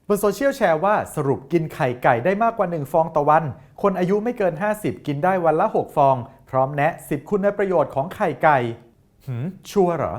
บนโซเชียลแชร์ว่าสรุปกินไข่ไก่ได้มากกว่า1ฟองต่อวันคนอายุไม่เกิน50กินได้วันละ6ฟองพร้อมแนะ10คุณประโยชน์ของไข่ไก่ชัวร์เหรอ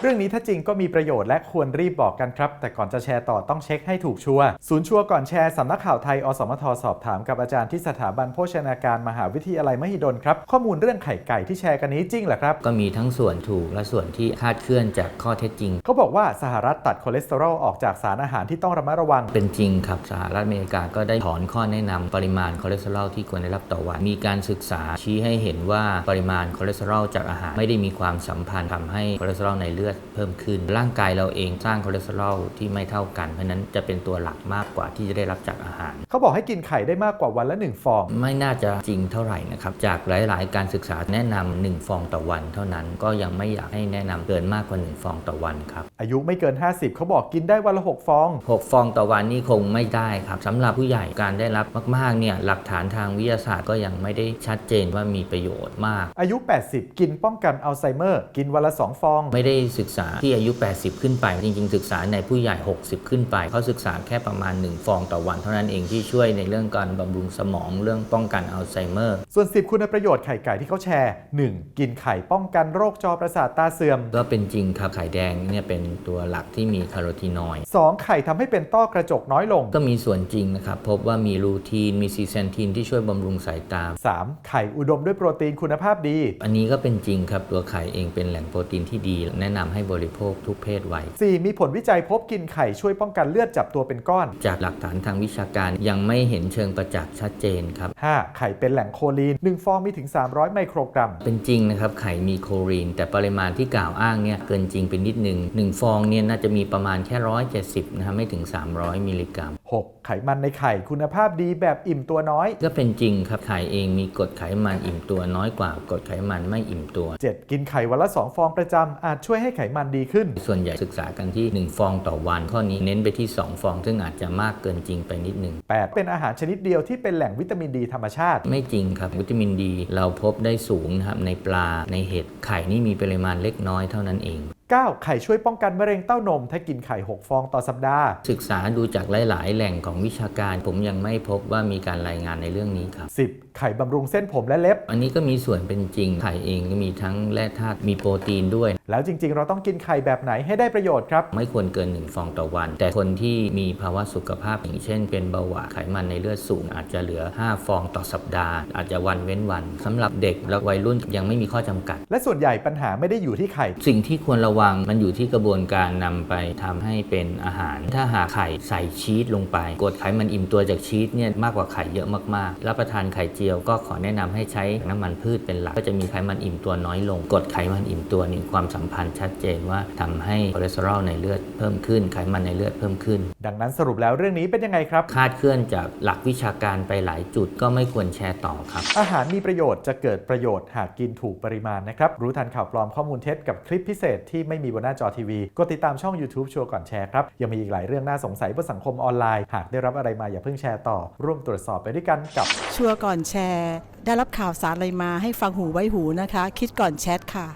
เรื่องนี้ถ้าจริงก็มีประโยชน์และควรรีบบอกกันครับแต่ก่อนจะแชร์ต่อต้องเช็คให้ถูกชัวร์ศูนย์ชัวร์ก่อนแชร์สำนักข่าวไทยอสมทสอบถามกับอาจารย์ที่สถาบันโภชนาการมหาวิทยาลัยมหิดลครับข้อมูลเรื่องไข่ไก่ที่แชร์กันนี้จริงเหรอครับก็มีทั้งส่วนถูกและส่วนที่คลาดเคลื่อนจากข้อเท็จจริงเขาบอกว่าสหรัฐตัดคอเลสเตอรอลออกจากสารอาหารที่ต้องระมัดระวังเป็นจริงครับสหรัฐอเมริกาก็ได้ถอนข้อแนะนำปริมาณคอเลสเตอรอลที่ควรได้รับต่อวันมีการศึกษาชี้ให้เห็นว่าปริมาณคอเลสเตอรอลจากอาหารไม่ได้มีความสัมพันธ์ทำให้คอเลสเตอรอลในเลือดเพิ่มขึ้นร่างกายเราเองสร้างคอเลสเตอรอลที่ไม่เท่ากันเพราะนั้นจะเป็นตัวหลักมากกว่าที่จะได้รับจากอาหารเขาบอกให้กินไข่ได้มากกว่าวันละ1ฟองไม่น่าจะจริงเท่าไหร่นะครับจากหลายๆการศึกษาแนะนำ1ฟองต่อวันเท่านั้นก็ยังไม่อยากให้แนะนำเกินมากกว่า1ฟองต่อวันครับอายุไม่เกิน50เขาบอกกินได้วันละ6ฟอง6ฟองต่อวันนี่คงไม่ได้ครับสำหรับผู้ใหญ่การได้รับมากๆเนี่ยหลักฐานทางวิทยาศาสตร์ก็ยังไม่ได้ชัดเจนว่ามีประโยชน์มากอายุ80กินป้องกันอัลไซเมอร์กินวันละ2ฟองไม่ได้ศึกษาที่อายุ80ขึ้นไปจริงๆศึกษาในผู้ใหญ่60ขึ้นไปเขาศึกษาแค่ประมาณ1ฟองต่อวันเท่านั้นเองที่ช่วยในเรื่องการบำรุงสมองเรื่องป้องกันอัลไซเมอร์ส่วน10คุณประโยชน์ไข่ไก่ที่เขาแชร์1กินไข่ป้องกันโรคจอประสาทตาเสื่อมก็เป็นจริงครับไข่แดงเนี่ยเป็นตัวหลักที่มีคาร์โรทีนอยด์2ไข่ทำให้เป็นต้อกระจกน้อยลงก็มีส่วนจริงนะครับพบว่ามีลูทีนมีซีเซนทีนที่ช่วยบำรุงสายตา3ไข่อุดมด้วยโปรตีนคุณภาพดีอันนี้ก็เป็นจริงครับตัวไข่เองเป็นแหล่งโปรตีนที่ดีแนะนำให้บริโภคทุกเพศวัย4มีผลวิจัยพบกินไข่ช่วยป้องกันเลือดจับตัวเป็นก้อนจากหลักฐานทางวิชาการยังไม่เห็นเชิงประจักษ์ชัดเจนครับ5ไข่เป็นแหล่งโคลีน1ฟองมีถึง300ไมโครกรัมเป็นจริงนะครับไข่มีโคลีนแต่ปริมาณที่กล่าวอ้างเนี่ยเกินจริงเป็นนิดนึง1ฟองเนี่ยน่าจะมีประมาณแค่170นะครับไม่ถึง300มิลลิกรัม6ไขมันในไข่คุณภาพดีแบบอิ่มตัวน้อยก็เป็นจริงครับไข่เองมีกรดไขมันอิ่มตัวน้อยกว่ากรดไขมันไม่อิ่มตัว7กินไข่วันละ2ฟองประจำอาจช่วยให้ไขมันดีขึ้นส่วนใหญ่ศึกษากันที่1ฟองต่อวันข้อนี้เน้นไปที่2ฟองซึ่งอาจจะมากเกินจริงไปนิดนึง8เป็นอาหารชนิดเดียวที่เป็นแหล่งวิตามินดีธรรมชาติไม่จริงครับวิตามินดีเราพบได้สูงนะครับในปลาในเห็ดไข่นี่มีปริมาณเล็กน้อยเท่านั้นเอง9ไข่ช่วยป้องกันมะเร็งเต้านมถ้ากินไข่6ฟองต่อสัปดาห์ศึกษาดูจากหลายๆแหล่งของวิชาการผมยังไม่พบว่ามีการรายงานในเรื่องนี้ครับ10ไข่บำรุงเส้นผมและเล็บอันนี้ก็มีส่วนเป็นจริงไข่เองก็มีทั้งแร่ธาตุมีโปรตีนด้วยแล้วจริงๆเราต้องกินไข่แบบไหนให้ได้ประโยชน์ครับไม่ควรเกิน1ฟองต่อวันแต่คนที่มีภาวะสุขภาพอย่างเช่นเป็นเบาหวานไขมันในเลือดสูงอาจจะเหลือ5ฟองต่อสัปดาห์อาจจะวันเว้นวันสำหรับเด็กและวัยรุ่นยังไม่มีข้อจำกัดและส่วนใหญ่ปัญหาไม่ได้อยู่ที่ไข่สิ่งที่ควรระวังมันอยู่ที่กระบวนการนำไปทำให้เป็นอาหารถ้าหากไข่ใส่ชีสลงไปกรดไขมันอิ่มตัวจากชีสเนี่ยมากกว่าไข่เยอะมากๆรับประทานไข่เจียวก็ขอแนะนำให้ใช้น้ำมันพืชเป็นหลักก็จะมีไขมันอิ่มตัวน้อยลงกรดไขมันอิ่มตัวนี่ความสัมพันธ์ชัดเจนว่าทำให้คอเลสเตอรอลในเลือดเพิ่มขึ้นไขมันในเลือดเพิ่มขึ้นดังนั้นสรุปแล้วเรื่องนี้เป็นยังไงครับคลาดเคลื่อนจากหลักวิชาการไปหลายจุดก็ไม่ควรแชร์ต่อครับอาหารมีประโยชน์จะเกิดประโยชน์หากกินถูกปริมาณนะครับรู้ทันข่าวปลอมข้อมูลเท็จกับคลิปพิเศษที่ไม่มีบนหน้าจอทีวีกดติดตามช่อง YouTube ชัวร์ก่อนแชร์ครับยังมีอีกหลายเรื่องน่าสงสัยบนสังคมออนไลน์หากได้รับอะไรมาอย่าเพิ่งแชร์ต่อร่วมตรวจสอบไปด้วยกันกับชัวร์ก่อนแชร์ได้รับข่าวสารอะไรมาให้ฟังหูไว้หูนะคะคิดก่อนแชทค่ะ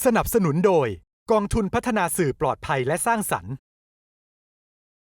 สนับสนุนโดยกองทุนพัฒนาสื่อปลอดภัยและสร้างสรรค์